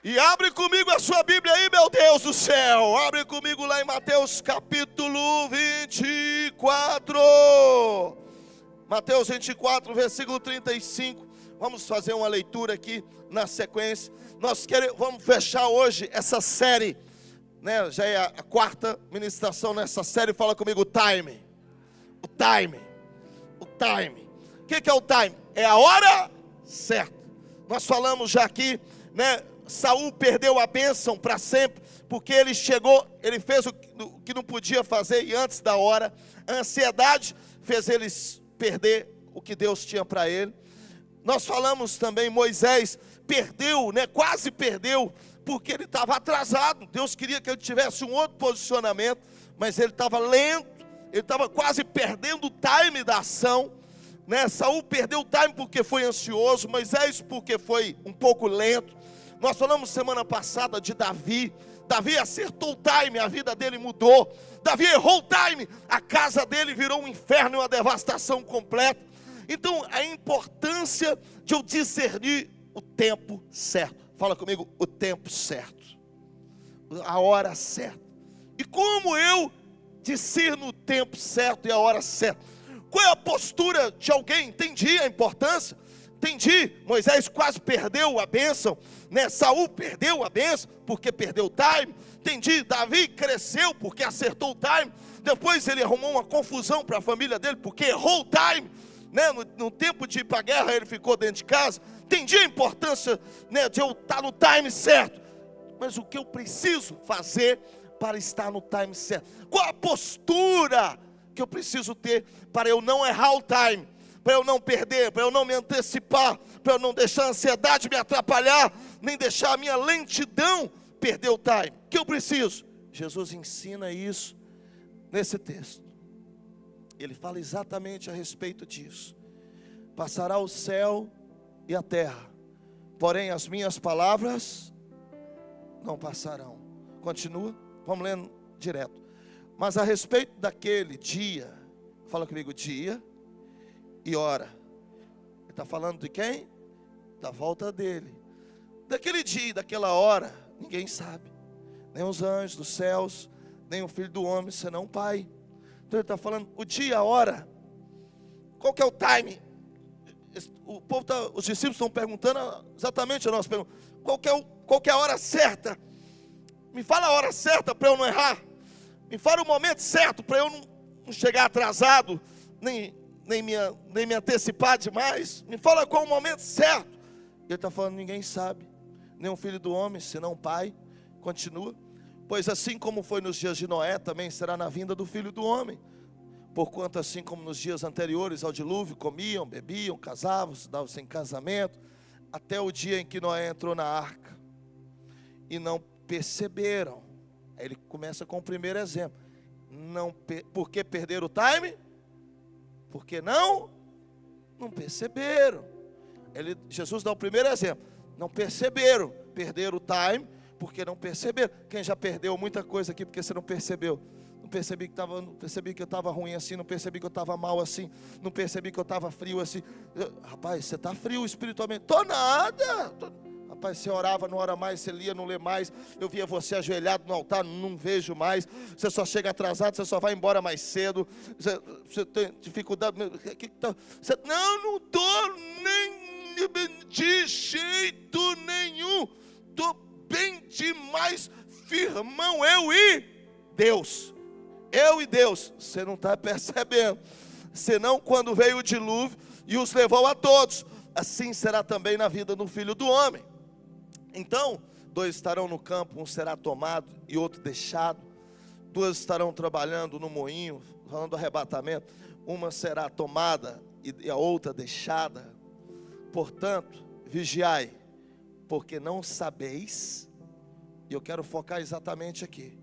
E abre comigo a sua Bíblia aí, meu Deus do céu. Abre comigo lá em Mateus capítulo 24. Mateus 24, versículo 35. Vamos fazer uma leitura aqui na sequência. Vamos fechar hoje essa série, né? Já é a quarta ministração nessa série. Fala comigo, o time. O time. O time. O que é o time? É a hora certa. Nós falamos já aqui, né? Saul perdeu a bênção para sempre, porque ele fez o que não podia fazer, e antes da hora, a ansiedade fez ele perder o que Deus tinha para ele. Nós falamos também, Moisés perdeu, né, quase perdeu, porque ele estava atrasado. Deus queria que ele tivesse um outro posicionamento, mas ele estava lento, ele estava quase perdendo o time da ação, né? Saul perdeu o time porque foi ansioso, Moisés porque foi um pouco lento. Nós falamos semana passada de Davi. Davi acertou o time, a vida dele mudou. Davi errou o time, a casa dele virou um inferno e uma devastação completa. Então, a importância de eu discernir o tempo certo. Fala comigo, o tempo certo, a hora certa. E como eu discerno o tempo certo e a hora certa? Qual é a postura de alguém? Entendi a importância. Entendi, Moisés quase perdeu a bênção, né? Saul perdeu a bênção porque perdeu o time. Entendi, Davi cresceu porque acertou o time. Depois ele arrumou uma confusão para a família dele porque errou o time, né? No tempo de ir para a guerra ele ficou dentro de casa. Entendi a importância, né, de eu estar no time certo. Mas o que eu preciso fazer para estar no time certo? Qual a postura que eu preciso ter para eu não errar o time? Para eu não perder, para eu não me antecipar, para eu não deixar a ansiedade me atrapalhar, nem deixar a minha lentidão perder o time. O que eu preciso? Jesus ensina isso nesse texto. Ele fala exatamente a respeito disso. Passará o céu e a terra, porém as minhas palavras não passarão. Continua, vamos lendo direto. Mas a respeito daquele dia, fala comigo, dia e hora. Ele está falando de quem? Da volta dele. Daquele dia, daquela hora, ninguém sabe. Nem os anjos dos céus, nem o Filho do Homem, senão o Pai. Então ele está falando o dia, a hora. Qual que é o time? Os discípulos estão perguntando exatamente a nossa pergunta. Qual que é a hora certa? Me fala a hora certa para eu não errar. Me fala o momento certo para eu não chegar atrasado, nem me antecipar demais. Me fala qual o momento certo. Ele está falando, ninguém sabe, nem o Filho do Homem, senão o Pai. Continua. Pois assim como foi nos dias de Noé, também será na vinda do Filho do Homem. Porquanto assim como nos dias anteriores ao dilúvio, comiam, bebiam, casavam, se davam sem casamento, até o dia em que Noé entrou na arca, e não perceberam. Aí ele começa com o primeiro exemplo. Por que perderam o time? Porque não perceberam. Jesus dá o primeiro exemplo. Não perceberam, perderam o time, porque não perceberam. Quem já perdeu muita coisa aqui porque você não percebeu? Não percebi que eu estava ruim assim, não percebi que eu estava mal assim, não percebi que eu estava frio assim. Rapaz, você está frio espiritualmente? Tô nada. Rapaz, você orava, não ora mais, você lia, não lê mais. Eu via você ajoelhado no altar, não vejo mais. Você só chega atrasado, você só vai embora mais cedo. Você tem dificuldade. Não estou nem de jeito nenhum. Estou bem demais, firmão, eu e Deus. Eu e Deus. Você não está percebendo. Senão quando veio o dilúvio e os levou a todos, assim será também na vida do Filho do Homem. Então, 2 estarão no campo, um será tomado e outro deixado. 2 estarão trabalhando no moinho, falando do arrebatamento. Uma será tomada e a outra deixada. Portanto, vigiai, porque não sabeis. E eu quero focar exatamente aqui.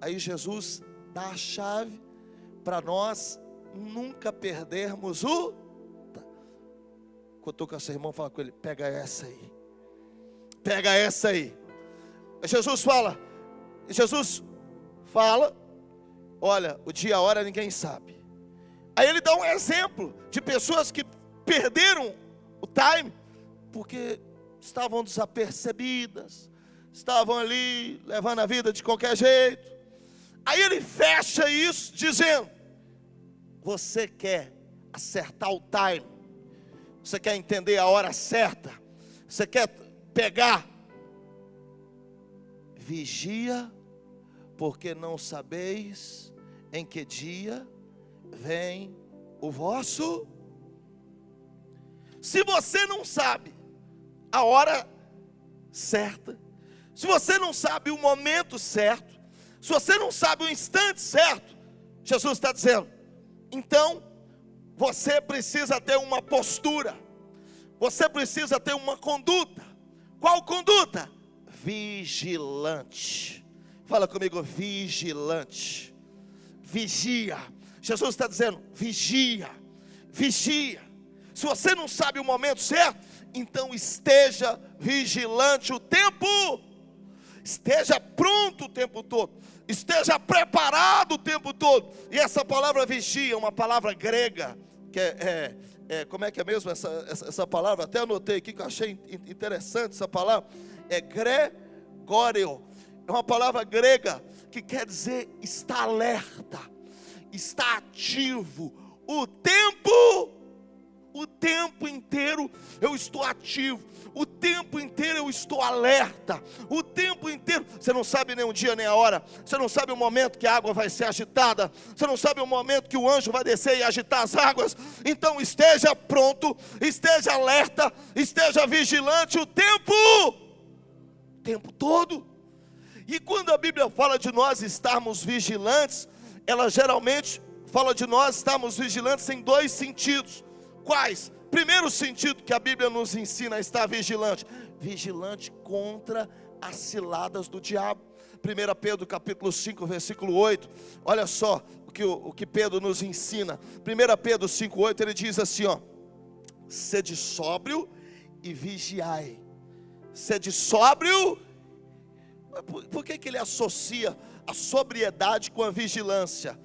Aí Jesus dá a chave para nós nunca perdermos o... Cutuca seu irmão, fala com ele, pega essa aí. Pega essa aí. Jesus fala, olha, o dia e a hora ninguém sabe. Aí ele dá um exemplo de pessoas que perderam o time, porque estavam desapercebidas, estavam ali levando a vida de qualquer jeito. Aí ele fecha isso dizendo: você quer acertar o time, você quer entender a hora certa, você quer pegar, vigia, porque não sabeis em que dia vem o vosso. Se você não sabe a hora certa, se você não sabe o momento certo, se você não sabe o instante certo, Jesus está dizendo, então você precisa ter uma postura, você precisa ter uma conduta. Qual conduta? Vigilante. Fala comigo, vigilante. Vigia. Jesus está dizendo, vigia, vigia. Se você não sabe o momento certo, então esteja vigilante o tempo, esteja pronto o tempo todo, esteja preparado o tempo todo. E essa palavra vigia é uma palavra grega, que como é que é mesmo essa palavra? Até anotei aqui que eu achei interessante essa palavra. É gregóreo. É uma palavra grega que quer dizer estar alerta, estar ativo. O tempo inteiro eu estou ativo, o tempo inteiro eu estou alerta, o tempo inteiro. Você não sabe nem o dia nem a hora, você não sabe o momento que a água vai ser agitada, você não sabe o momento que o anjo vai descer e agitar as águas. Então esteja pronto, esteja alerta, esteja vigilante o tempo todo. E quando a Bíblia fala de nós estarmos vigilantes, ela geralmente fala de nós estarmos vigilantes em dois sentidos. Quais? Primeiro sentido que a Bíblia nos ensina a estar vigilante: vigilante contra as ciladas do diabo. 1 Pedro capítulo 5, versículo 8. Olha só o que Pedro nos ensina. 1 Pedro 5, 8, ele diz assim, ó: sede sóbrio e vigiai. Sede sóbrio. Por que ele associa a sobriedade com a vigilância?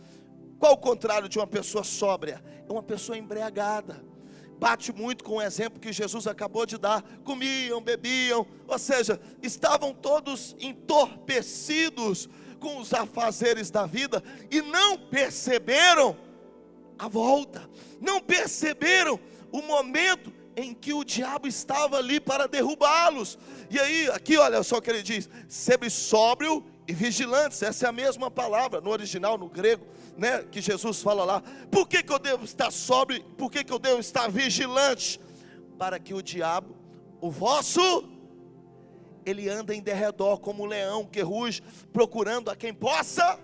Qual o contrário de uma pessoa sóbria? É uma pessoa embriagada. Bate muito com o exemplo que Jesus acabou de dar. Comiam, bebiam, ou seja, estavam todos entorpecidos com os afazeres da vida e não perceberam a volta, não perceberam o momento em que o diabo estava ali para derrubá-los. E aí, aqui olha só o que ele diz: sempre sóbrio e vigilantes. Essa é a mesma palavra no original, no grego, né, que Jesus fala lá. Por que eu devo estar sóbrio? Por que eu devo estar vigilante? Para que o diabo, o vosso, ele anda em derredor como um leão que ruge, procurando a quem possa.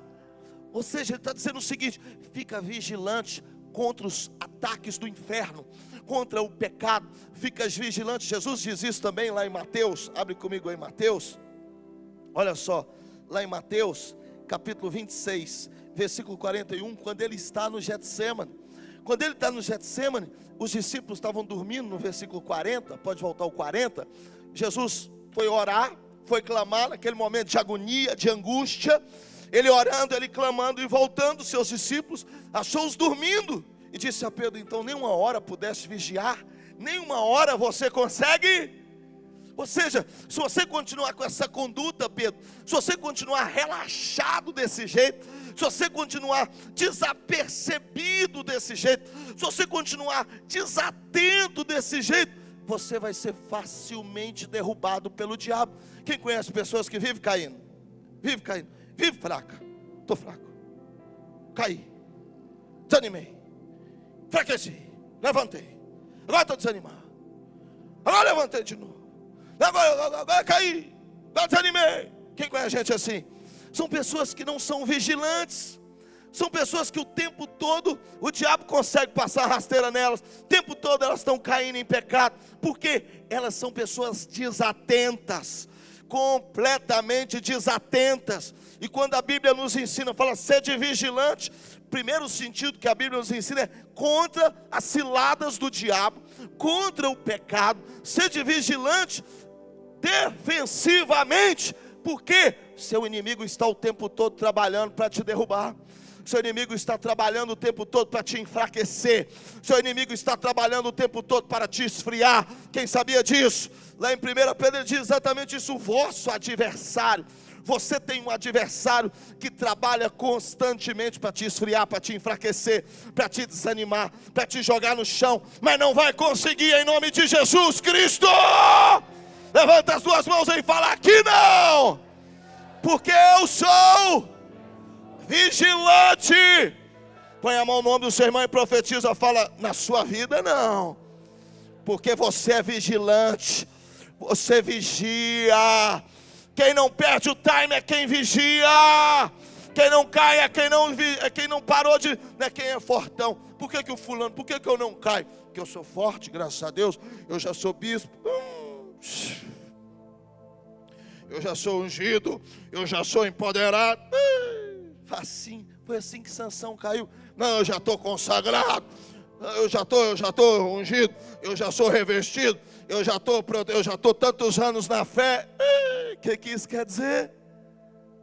Ou seja, ele está dizendo o seguinte: fica vigilante contra os ataques do inferno, contra o pecado. Fica vigilante. Jesus diz isso também lá em Mateus. Abre comigo aí Mateus. Olha só, lá em Mateus capítulo 26, versículo 41, quando ele está no Getsêmani. Quando ele está no Getsêmani, os discípulos estavam dormindo. No versículo 40, pode voltar ao 40. Jesus foi orar, foi clamar, naquele momento de agonia, de angústia. Ele orando, ele clamando e voltando, seus discípulos achou-os dormindo. E disse a Pedro: então nem uma hora pudeste vigiar? Nem uma hora você consegue? Ou seja, se você continuar com essa conduta, Pedro, se você continuar relaxado desse jeito, se você continuar desapercebido desse jeito, se você continuar desatento desse jeito, você vai ser facilmente derrubado pelo diabo. Quem conhece pessoas que vivem caindo? Vive fraca. Estou fraco, caí, desanimei, fraqueci, levantei, agora estou desanimado, agora levantei de novo, agora caí, agora desanimei. Quem conhece gente assim? São pessoas que não são vigilantes. São pessoas que o tempo todo o diabo consegue passar a rasteira nelas. O tempo todo elas estão caindo em pecado. Porque elas são pessoas desatentas, completamente desatentas. E quando a Bíblia nos ensina, fala sede vigilante, primeiro sentido que a Bíblia nos ensina é contra as ciladas do diabo, contra o pecado. Sede vigilante defensivamente, porque seu inimigo está o tempo todo trabalhando para te derrubar. Seu inimigo está trabalhando o tempo todo para te enfraquecer. Seu inimigo está trabalhando o tempo todo para te esfriar. Quem sabia disso? Lá em 1 Pedro ele diz exatamente isso: o vosso adversário. Você tem um adversário que trabalha constantemente para te esfriar, para te enfraquecer, para te desanimar, para te jogar no chão, mas não vai conseguir em nome de Jesus Cristo. Levanta as duas mãos e fala: aqui não, porque eu sou vigilante. Põe a mão no ombro do seu irmão e profetiza, fala: na sua vida não, porque você é vigilante, você vigia. Quem não perde o time é quem vigia. Quem não cai é quem não parou de... Não é quem é fortão. Por que o fulano, por que eu não caio? Porque eu sou forte, graças a Deus. Eu já sou bispo. Eu já sou ungido. Eu já sou empoderado. Facinho. Foi assim que Sansão caiu. Não, eu já estou consagrado. Eu já estou ungido. Eu já sou revestido. Eu já estou tantos anos na fé. O que isso quer dizer?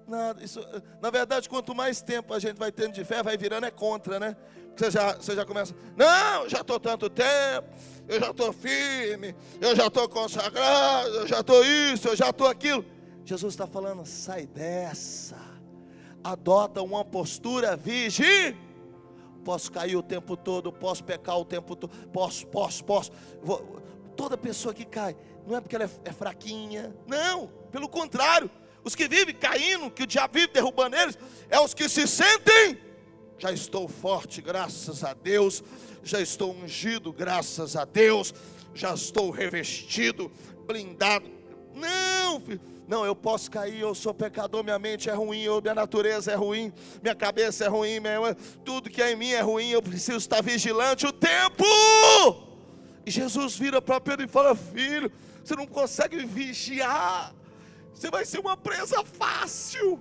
Nada. Isso, na verdade, quanto mais tempo a gente vai tendo de fé, vai virando contra, né? Você já começa: não, já estou tanto tempo, eu já estou firme, eu já estou consagrado, eu já estou isso, eu já estou aquilo. Jesus está falando: sai dessa, adota uma postura vigilante. Posso cair o tempo todo, posso pecar o tempo todo, posso. Toda pessoa que cai, não é porque ela é fraquinha, não, pelo contrário, os que vivem caindo, que o diabo vive derrubando eles, é os que se sentem: já estou forte, graças a Deus, já estou ungido, graças a Deus, já estou revestido, blindado. Não, filho, não, eu posso cair, eu sou pecador, minha mente é ruim, minha natureza é ruim, minha cabeça é ruim, tudo que é em mim é ruim, eu preciso estar vigilante o tempo. E Jesus vira para Pedro e fala: filho, você não consegue vigiar, você vai ser uma presa fácil.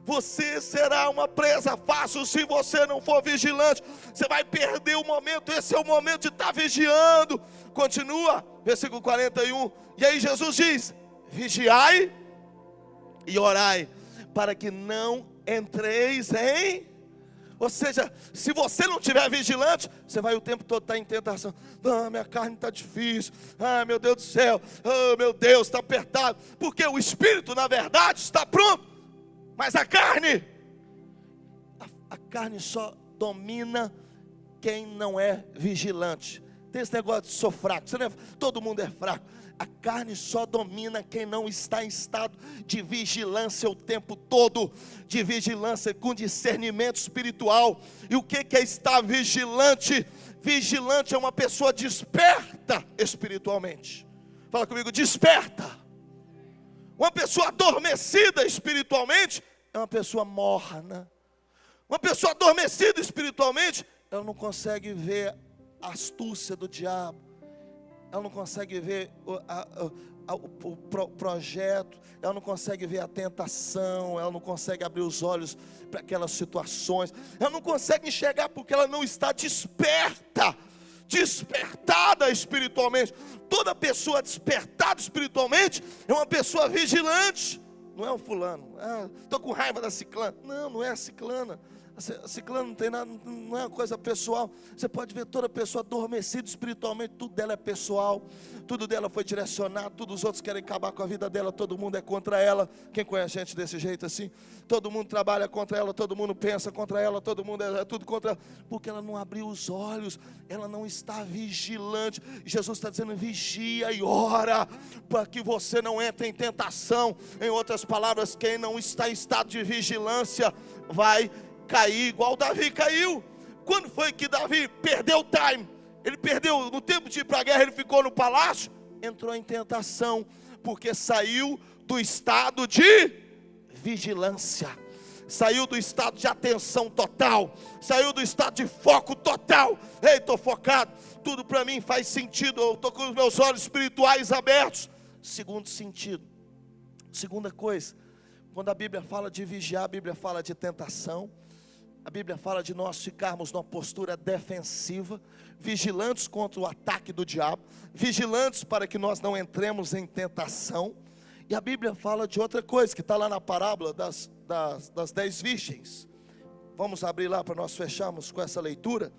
Você será uma presa fácil se você não for vigilante. Você vai perder o momento. Esse é o momento de estar vigiando. Continua, versículo 41. E aí Jesus diz: vigiai e orai, para que não entreis em... Ou seja, se você não estiver vigilante, você vai o tempo todo estar em tentação. Ah, minha carne está difícil. Ah, meu Deus do céu. Ah, meu Deus, está apertado. Porque o espírito, na verdade, está pronto. Mas a carne só domina quem não é vigilante. Tem esse negócio de sou fraco. Todo mundo é fraco. A carne só domina quem não está em estado de vigilância o tempo todo, de vigilância com discernimento espiritual. E o que é estar vigilante? Vigilante é uma pessoa desperta espiritualmente. Fala comigo: desperta. Uma pessoa adormecida espiritualmente é uma pessoa morna. Uma pessoa adormecida espiritualmente, ela não consegue ver a astúcia do diabo. Ela não consegue ver o projeto, ela não consegue ver a tentação, ela não consegue abrir os olhos para aquelas situações, ela não consegue enxergar porque ela não está despertada espiritualmente. Toda pessoa despertada espiritualmente é uma pessoa vigilante. Não é um fulano: estou com raiva da ciclana. Não é a ciclana. A ciclana não tem nada, não é uma coisa pessoal. Você pode ver toda pessoa adormecida espiritualmente, tudo dela é pessoal, tudo dela foi direcionado, todos os outros querem acabar com a vida dela, todo mundo é contra ela. Quem conhece gente desse jeito assim? Todo mundo trabalha contra ela, todo mundo pensa contra ela, todo mundo é tudo contra ela, porque ela não abriu os olhos, ela não está vigilante. Jesus está dizendo: vigia e ora, para que você não entre em tentação. Em outras palavras, quem não está em estado de vigilância vai cair igual Davi caiu. Quando foi que Davi perdeu o time? Ele perdeu no tempo de ir para a guerra, ele ficou no palácio, entrou em tentação, porque saiu do estado de vigilância, saiu do estado de atenção total, saiu do estado de foco total. Ei, estou focado, tudo para mim faz sentido, eu estou com os meus olhos espirituais abertos. Segundo sentido, segunda coisa, quando a Bíblia fala de vigiar, a Bíblia fala de tentação. A Bíblia fala de nós ficarmos numa postura defensiva, vigilantes contra o ataque do diabo, vigilantes para que nós não entremos em tentação. E a Bíblia fala de outra coisa, que está lá na parábola das 10 virgens. Vamos abrir lá para nós fecharmos com essa leitura,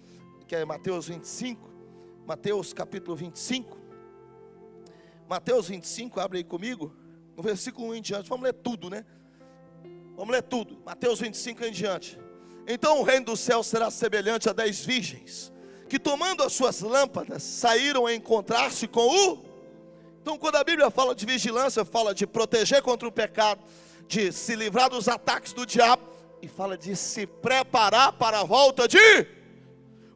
que é Mateus 25, Mateus capítulo 25. Mateus 25, abre aí comigo, no versículo 1 em diante. Vamos ler tudo, né? Vamos ler tudo. Mateus 25 em diante. Então o reino do céu será semelhante a 10 virgens, que tomando as suas lâmpadas, saíram a encontrar-se com o... Então quando a Bíblia fala de vigilância, fala de proteger contra o pecado, de se livrar dos ataques do diabo, e fala de se preparar para a volta de...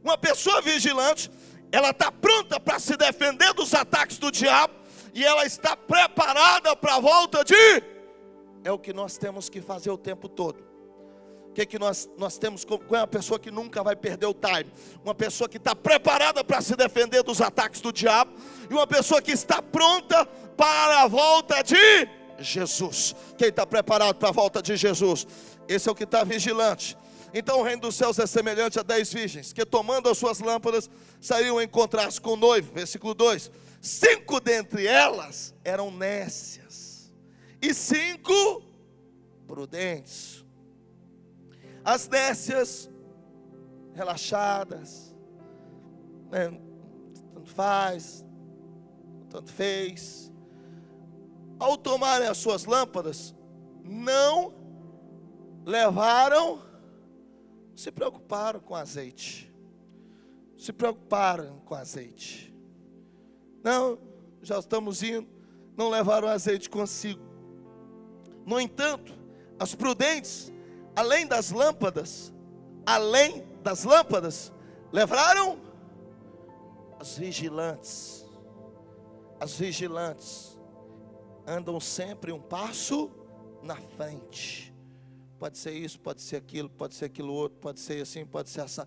Uma pessoa vigilante, ela está pronta para se defender dos ataques do diabo, e ela está preparada para a volta de... É o que nós temos que fazer o tempo todo. O que nós temos com uma pessoa que nunca vai perder o time? Uma pessoa que está preparada para se defender dos ataques do diabo, e uma pessoa que está pronta para a volta de Jesus. Quem está preparado para a volta de Jesus? Esse é o que está vigilante. Então o reino dos céus é semelhante a 10 virgens, que tomando as suas lâmpadas, saíram a encontrar-se com o noivo. Versículo 2. 5 dentre elas eram nécias, e 5 prudentes. As nécias, relaxadas, né? Tanto faz, tanto fez. Ao tomarem as suas lâmpadas, não levaram, se preocuparam com azeite. Se preocuparam com azeite. Não, já estamos indo, não levaram azeite consigo. No entanto, as prudentes, além das lâmpadas, levaram as vigilantes. As vigilantes andam sempre um passo na frente. Pode ser isso, pode ser aquilo outro, pode ser assim, pode ser assim.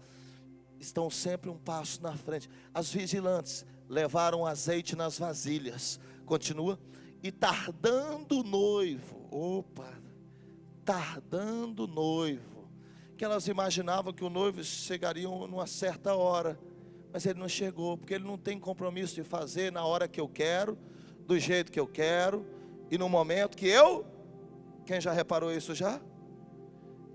Estão sempre um passo na frente. As vigilantes levaram azeite nas vasilhas. Continua. E tardando o noivo, tardando o noivo, que elas imaginavam que o noivo chegaria numa certa hora, mas ele não chegou, porque ele não tem compromisso de fazer na hora que eu quero, do jeito que eu quero, e no momento que eu... Quem já reparou isso já?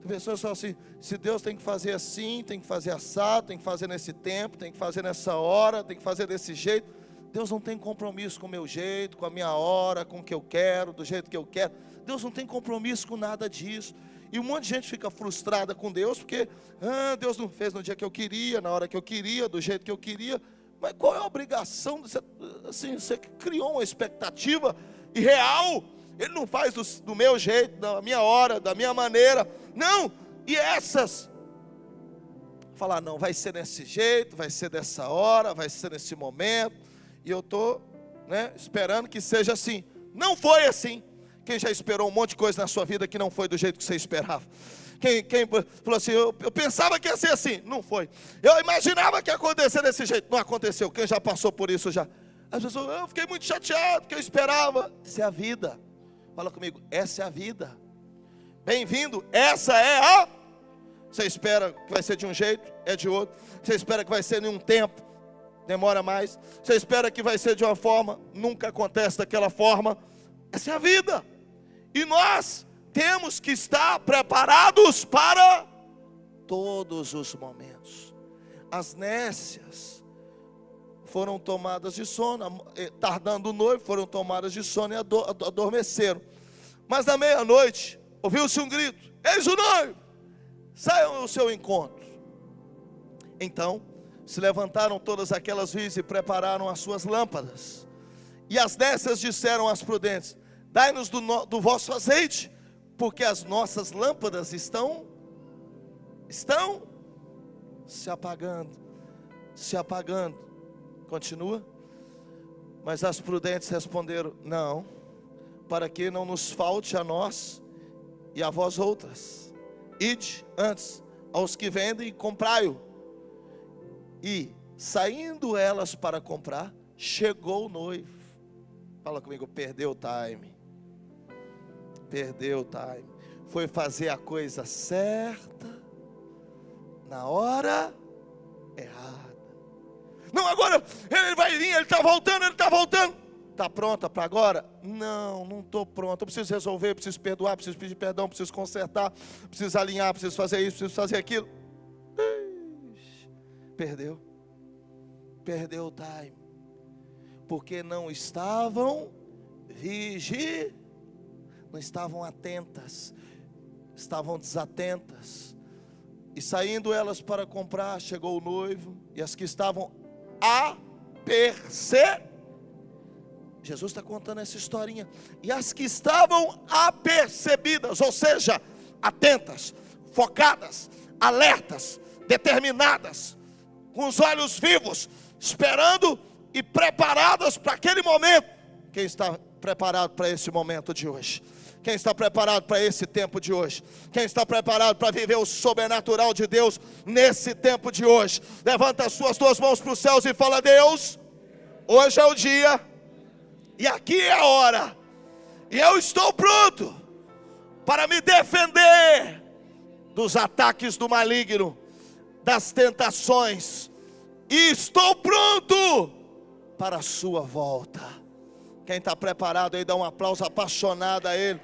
Tem pessoas só assim, se Deus tem que fazer assim, tem que fazer assado, tem que fazer nesse tempo, tem que fazer nessa hora, tem que fazer desse jeito. Deus não tem compromisso com o meu jeito, com a minha hora, com o que eu quero, do jeito que eu quero. Deus não tem compromisso com nada disso. E um monte de gente fica frustrada com Deus, porque Deus não fez no dia que eu queria, na hora que eu queria, do jeito que eu queria. Mas qual é a obrigação? Assim, você criou uma expectativa irreal. Ele não faz do meu jeito, da minha hora, da minha maneira. Não, e essas... Falar, não, vai ser desse jeito, vai ser dessa hora, vai ser nesse momento. E eu estou esperando que seja assim. Não foi assim. Quem já esperou um monte de coisa na sua vida que não foi do jeito que você esperava? Quem falou assim, eu pensava que ia ser assim. Não foi. Eu imaginava que ia acontecer desse jeito. Não aconteceu. Quem já passou por isso já? As pessoas, eu fiquei muito chateado, porque eu esperava. Essa é a vida. Fala comigo, essa é a vida. Bem-vindo, essa é a... Você espera que vai ser de um jeito, é de outro. Você espera que vai ser em um tempo, demora mais. Você espera que vai ser de uma forma, nunca acontece daquela forma. Essa é a vida. E nós temos que estar preparados para todos os momentos. As nécias foram tomadas de sono, tardando o noivo, foram tomadas de sono e adormeceram. Mas na meia-noite, ouviu-se um grito: eis o noivo, saiam ao seu encontro. Então se levantaram todas aquelas virgens e prepararam as suas lâmpadas. E as nécias disseram às prudentes: dai-nos do vosso azeite, porque as nossas lâmpadas estão se apagando. Continua. Mas as prudentes responderam: não, para que não nos falte a nós e a vós outras. Ide antes aos que vendem e comprai-o. E saindo elas para comprar, chegou o noivo. Fala comigo, perdeu o time. Perdeu o time. Foi fazer a coisa certa na hora errada. Não, agora ele vai vir, ele está voltando. está pronta para agora? Não estou pronta. Eu preciso resolver, preciso perdoar, preciso pedir perdão, preciso consertar, preciso alinhar, preciso fazer isso, preciso fazer aquilo. Perdeu o time, porque não estavam não estavam atentas, estavam desatentas. E saindo elas para comprar, chegou o noivo, e as que estavam Jesus está contando essa historinha, e as que estavam apercebidas, ou seja, atentas, focadas, alertas, determinadas, com os olhos vivos, esperando e preparadas para aquele momento. Quem está preparado para esse momento de hoje? Quem está preparado para esse tempo de hoje? Quem está preparado para viver o sobrenatural de Deus nesse tempo de hoje? Levanta as suas duas mãos para os céus e fala: Deus, hoje é o dia, e aqui é a hora, e eu estou pronto para me defender dos ataques do maligno, das tentações, e estou pronto para a sua volta. Quem está preparado aí, dá um aplauso apaixonado a Ele.